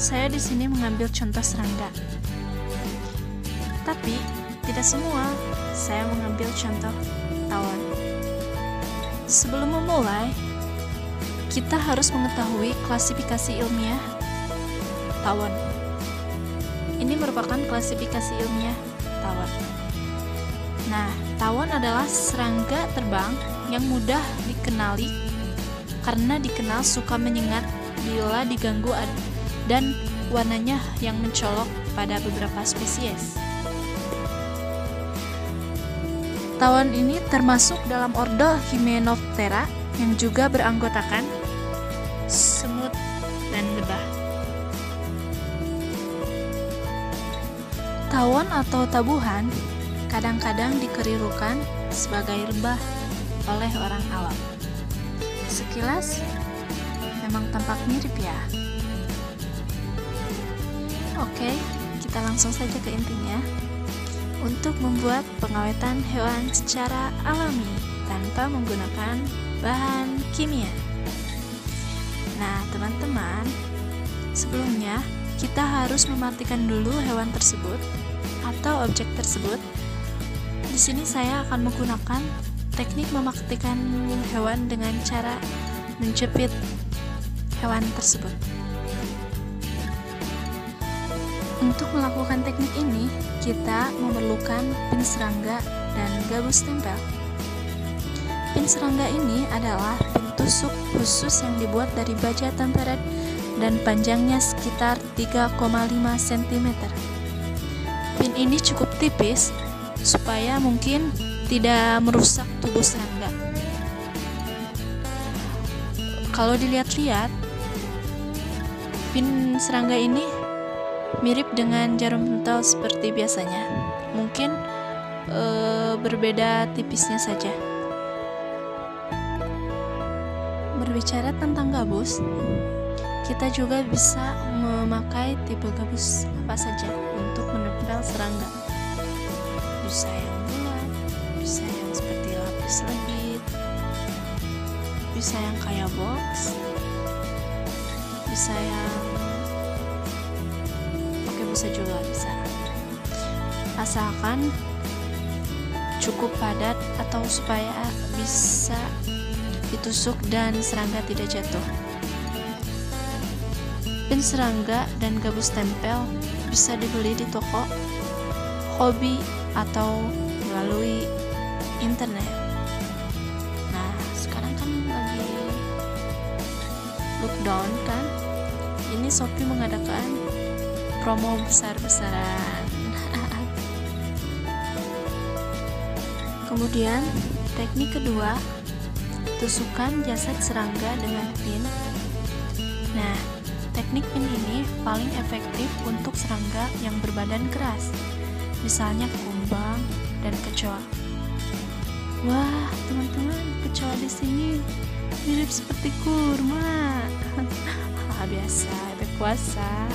Saya di sini mengambil contoh serangga. Tapi tidak semua, saya mengambil contoh tawon. Sebelum memulai, kita harus mengetahui klasifikasi ilmiah tawon. Ini merupakan klasifikasi ilmiah tawon. Nah, tawon adalah serangga terbang yang mudah dikenali karena dikenal suka menyengat bila diganggu dan warnanya yang mencolok pada beberapa spesies. Tawon ini termasuk dalam ordo Hymenoptera yang juga beranggotakan semut dan lebah. Tawon atau tabuhan kadang-kadang dikelirukan sebagai lebah oleh orang awam. Sekilas memang tampak mirip ya. Oke, kita langsung saja ke intinya. Untuk membuat pengawetan hewan secara alami tanpa menggunakan bahan kimia. Nah, teman-teman, sebelumnya kita harus mematikan dulu hewan tersebut atau objek tersebut. Di sini saya akan menggunakan teknik mematikan hewan dengan cara menjepit hewan tersebut. Untuk melakukan teknik ini, kita memerlukan pin serangga dan gabus tempel. Pin serangga ini adalah pin tusuk khusus yang dibuat dari baja temperet dan panjangnya sekitar 3,5 cm. Pin ini cukup tipis supaya mungkin tidak merusak tubuh serangga. Kalau dilihat-lihat, pin serangga ini mirip dengan jarum pentul seperti biasanya. Mungkin berbeda tipisnya saja. Berbicara tentang gabus, kita juga bisa memakai tipe gabus apa saja untuk menempel serangga. Bisa yang bulat, bisa yang seperti lapis legit, bisa yang kayak box, bisa yang bisa juga bisa. Asalkan cukup padat atau supaya bisa ditusuk dan serangga tidak jatuh. Pin serangga dan gabus tempel bisa dibeli di toko, hobi, atau melalui internet. Nah, sekarang kan lagi lockdown kan? Ini Shopee mengadakan promo besar-besaran. Kemudian, teknik kedua, tusukan jasad serangga dengan pin. Nah, teknik pin ini paling efektif untuk serangga yang berbadan keras, misalnya kumbang dan kecoa. Wah, teman-teman, kecoa di sini mirip seperti kurma. Biasa, efek puasa.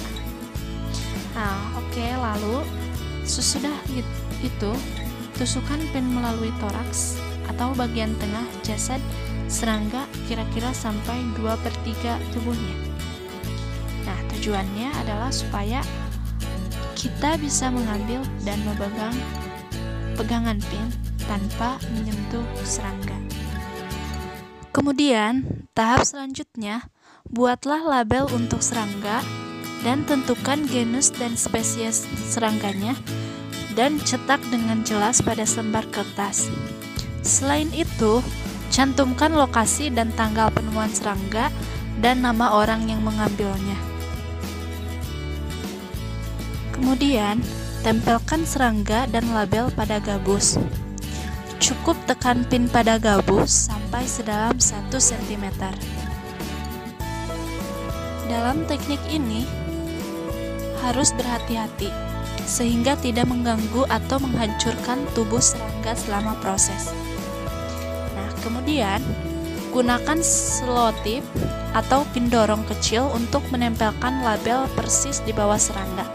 Nah, oke, lalu sesudah itu, tusukan pin melalui toraks atau bagian tengah jasad serangga kira-kira sampai 2/3 tubuhnya. Nah, tujuannya adalah supaya kita bisa mengambil dan memegang pegangan pin tanpa menyentuh serangga. Kemudian, tahap selanjutnya, buatlah label untuk serangga dan tentukan genus dan spesies serangganya dan cetak dengan jelas pada selembar kertas. Selain itu, cantumkan lokasi dan tanggal penemuan serangga dan nama orang yang mengambilnya. Kemudian, tempelkan serangga dan label pada gabus. Cukup tekan pin pada gabus sampai sedalam 1 cm. Dalam teknik ini, harus berhati-hati sehingga tidak mengganggu atau menghancurkan tubuh serangga selama proses. Nah, kemudian gunakan selotip atau pin dorong kecil untuk menempelkan label persis di bawah serangga.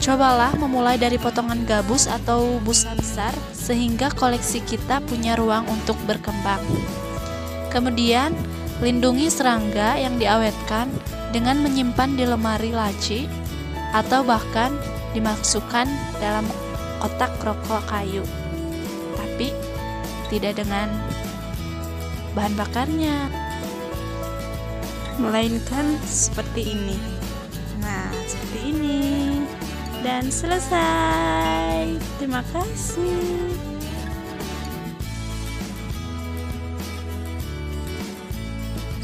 Cobalah memulai dari potongan gabus atau busa besar sehingga koleksi kita punya ruang untuk berkembang. Kemudian, Lindungi serangga yang diawetkan dengan menyimpan di lemari laci atau bahkan dimasukkan dalam kotak rokok kayu, tapi tidak dengan bahan bakarnya, melainkan seperti ini. Nah, seperti ini. Dan selesai. Terima kasih.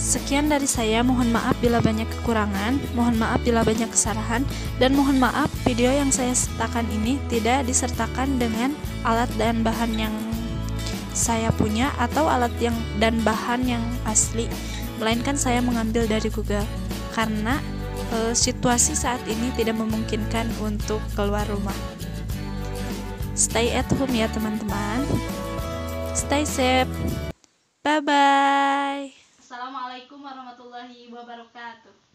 Sekian dari saya, mohon maaf bila banyak kekurangan, mohon maaf bila banyak kesalahan, dan mohon maaf video yang saya sertakan ini tidak disertakan dengan alat dan bahan yang saya punya atau alat dan bahan yang asli, melainkan saya mengambil dari Google karena situasi saat ini tidak memungkinkan untuk keluar rumah. Stay at home ya teman-teman. Stay safe. Bye-bye. Assalamualaikum warahmatullahi wabarakatuh.